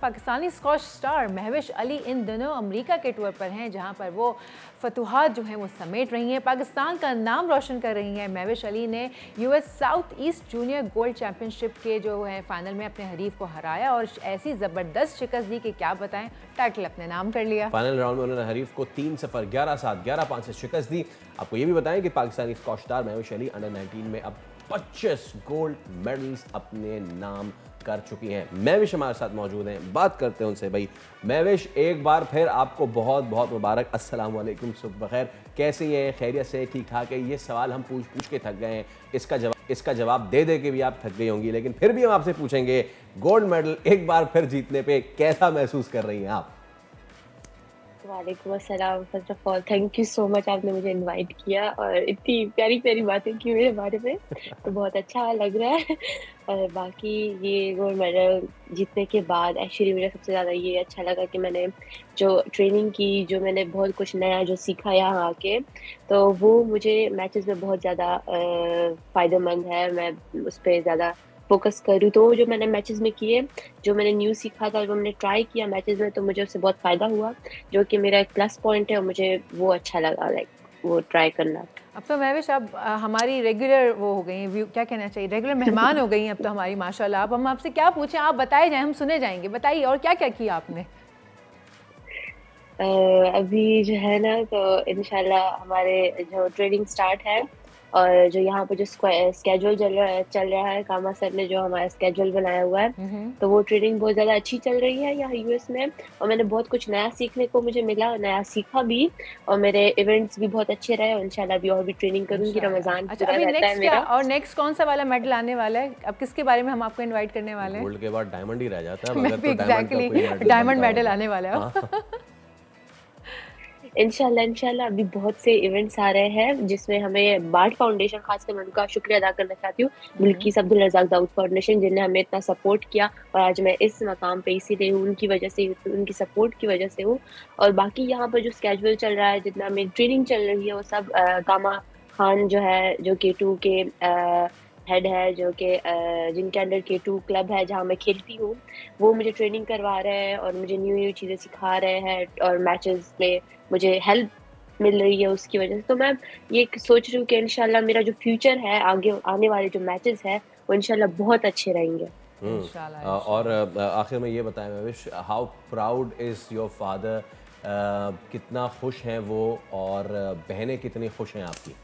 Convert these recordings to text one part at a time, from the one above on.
Pakistani squash star Mahvish Ali इन दिनों America के tour पर हैं, जहां पर वो फतूहात जो हैं वो समेट रही हैं, पाकिस्तान का नाम रोशन कर रही हैं। महविश अली ने US south east junior gold championship के जो है फाइनल में अपने हरीफ को हराया और ऐसी ज़बरदस्त शिकस्त दी कि क्या बताएं, टाइटल अपने नाम कर लिया। फाइनल राउंड में उन्होंने हरीफ को 3-0, 11-7, 11-5 से शिकस्त दी। आपको ये भी बताएं कि Pakistani squash star Mahvish Ali under 19 में अब 25 गोल्ड मेडल्स अपने नाम कर चुकी हैं। महविश हमारे साथ मौजूद हैं, बात करते हैं उनसे। भाई महविश, एक बार फिर आपको बहुत बहुत मुबारक। अस्सलाम वालेकुम, सुबह बखैर, कैसे हैं? खैरियत से? ठीक ठाक है? ये सवाल हम पूछ के थक गए हैं, इसका जवाब दे दे के भी आप थक गई होंगी, लेकिन फिर भी हम आपसे पूछेंगे, गोल्ड मेडल एक बार फिर जीतने पे कैसा महसूस कर रही हैं आप? वालेकुम अस्सलाम। First of all thank you so much, आपने मुझे इनवाइट किया और इतनी प्यारी प्यारी बातें की मेरे बारे में, तो बहुत अच्छा लग रहा है। और बाकी ये गोल्ड मेडल जीतने के बाद एक्चुअली मुझे सबसे ज़्यादा ये अच्छा लगा कि मैंने जो ट्रेनिंग की, जो मैंने बहुत कुछ नया जो सीखा यहाँ आके, तो वो मुझे मैचेस में बहुत ज़्यादा फ़ायदेमंद है। मैं उस पर ज़्यादा फोकस करूँ, तो जो मैंने मैचेस में किए, जो मैंने न्यू सीखा था, जो मैंने ट्राई किया मैचेस में, तो मुझे उससे बहुत फ़ायदा हुआ, जो कि मेरा एक प्लस पॉइंट है और मुझे वो अच्छा लगा, लाइक वो ट्राई करना। अब तो महविश अब हमारी रेगुलर वो हो गई हैं, क्या कहना चाहिए, रेगुलर मेहमान हो गई हैं अब तो हमारी, माशाल्लाह। अब हम आपसे क्या पूछें, आप बताए जाएं, हम सुने जाएंगे। बताइए और क्या क्या किया आपने? अभी जो है ना, तो इंशाल्लाह हमारे जो ट्रेनिंग स्टार्ट है और जो यहाँ पे जो स्केड्यूल चल रहा है, कामा सर ने जो हमारा स्केड्यूल बनाया हुआ है, तो वो ट्रेनिंग बहुत ज़्यादा अच्छी चल रही है यहाँ यूएस में, और मैंने बहुत कुछ नया सीखने को मुझे मिला, नया सीखा भी, और मेरे इवेंट्स भी बहुत अच्छे रहे। और इंशाल्लाह अभी और भी ट्रेनिंग करूँगी, रमज़ान पूरा रहता है मेरा। और नेक्स्ट कौन सा वाला मेडल आने वाला है? अब किसके बारे में हम आपको इनवाइट करने वाले हैं? गोल्ड के बाद डायमंड ही रह जाता है, एग्जैक्टली डायमंड मेडल आने वाला है। इंशाल्लाह अभी बहुत से इवेंट्स आ रहे हैं, जिसमें हमें बार्ट फाउंडेशन, खासकर मैं उनका शुक्रिया अदा करना चाहती हूँ, बिल्किस अब्दुल रज़ाक दाऊद फाउंडेशन, जिन्होंने हमें इतना सपोर्ट किया, और आज मैं इस मकाम पे इसीलिए हूँ, उनकी वजह से, उनकी सपोर्ट की वजह से हूँ। और बाकी यहाँ पर जो स्केड्यूल चल रहा है, जितना मेरी ट्रेनिंग चल रही है, वो सब कामा खान जो है, जो K2 के हेड है, जो कि जिनके अंडर K2 क्लब है जहाँ मैं खेलती हूँ, वो मुझे ट्रेनिंग करवा रहे हैं और मुझे न्यू चीज़ें सिखा रहे हैं, और मैचेस में मुझे हेल्प मिल रही है उसकी वजह से। तो मैं ये सोच रही हूँ कि इंशाल्लाह मेरा जो फ्यूचर है, आगे आने वाले जो मैचेस है, वो इंशाल्लाह बहुत अच्छे रहेंगे। और आखिर में ये बताएं Mahvish, how proud is your father, कितना खुश हैं वो, और बहनें कितनी खुश हैं आपकी?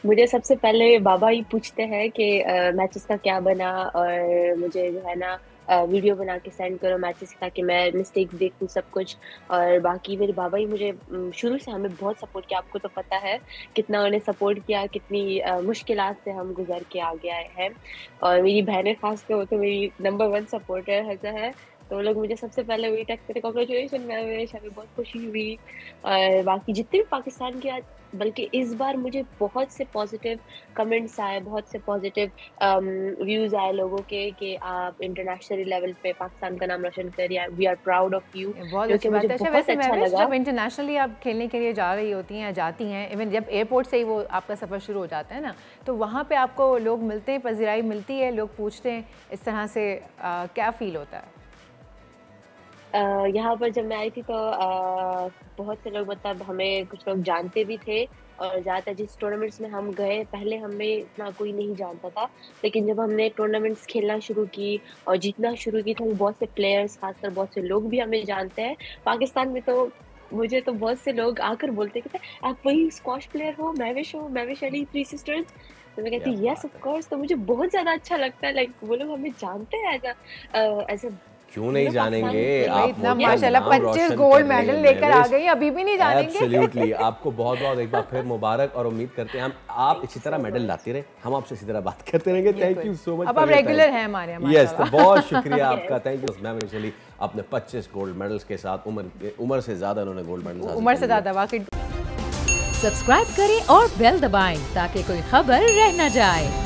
मुझे सबसे पहले बाबा ही पूछते हैं कि मैचेस का क्या बना, और मुझे जो है ना वीडियो बना के सेंड करो मैचेस, ताकि मैं मिस्टेक्स देखूँ सब कुछ। और बाकी मेरे बाबा ही मुझे शुरू से हमें बहुत सपोर्ट किया, आपको तो पता है कितना उन्हें सपोर्ट किया, कितनी मुश्किलात से हम गुजर के आगे आए हैं। और मेरी बहनें खास कर, वो तो मेरी नंबर 1 सपोर्टर है, तो लोग मुझे सबसे पहले वही टेक्स्ट करते, कांग्रेचुलेशन महविश, हमें बहुत खुशी हुई। और बाकी जितने भी पाकिस्तान के, बल्कि इस बार मुझे बहुत से पॉजिटिव कमेंट्स आए, बहुत से पॉजिटिव व्यूज़ आए लोगों के कि आप इंटरनेशनल लेवल पे पाकिस्तान का नाम रोशन करिए, we are proud of you. बहुत अच्छी बात है। वैसे अच्छा लगा, जब इंटरनेशनली आप खेलने के लिए जा रही होती हैं या जाती हैं, इवन जब एयरपोर्ट से ही वो आपका सफ़र शुरू हो जाता है ना, तो वहाँ पे आपको लोग मिलते हैं, पज़िराई मिलती है, लोग पूछते हैं, इस तरह से क्या फ़ील होता है? यहाँ पर जब मैं आई थी तो बहुत से लोग, मतलब हमें कुछ लोग जानते भी थे, और ज़्यादातर जिस टूर्नामेंट्स में हम गए, पहले हमें इतना कोई नहीं जानता था, लेकिन जब हमने टूर्नामेंट्स खेलना शुरू की और जीतना शुरू की, तो बहुत से प्लेयर्स, खासकर बहुत से लोग भी हमें जानते हैं पाकिस्तान में। तो मुझे तो बहुत से लोग आकर बोलते कि आप वही स्क्वॉश प्लेयर हो, महविश अली, 3 सिस्टर्स। तो मैं कहती यस ऑफ कोर्स। तो मुझे बहुत ज़्यादा अच्छा लगता है, लाइक वो लोग हमें जानते हैं एज अ क्यों नहीं जानेंगे आप? इतना माशाल्लाह 25 गोल्ड मेडल लेकर आ गई, अभी भी नहीं जानेंगे? एब्सोल्युटली, आपको बहुत बहुत एक बार फिर मुबारक, और उम्मीद करते हैं आप इसी तरह मेडल लाते रहे, हम आपसे इसी तरह बात करते रहेंगे। Thank you so much. अब आप रेगुलर हैं हमारे यहाँ। यस, तो बहुत शुक्रिया आपका, थैंक यू। महविश अली अपने 25 गोल्ड मेडल्स के साथ, उम्र से ज़्यादा उन्होंने गोल्ड मेडल्स, उम्र से ज़्यादा वाकई। सब्सक्राइब करें और बेल दबाएं ताकि कोई खबर रह न जाए।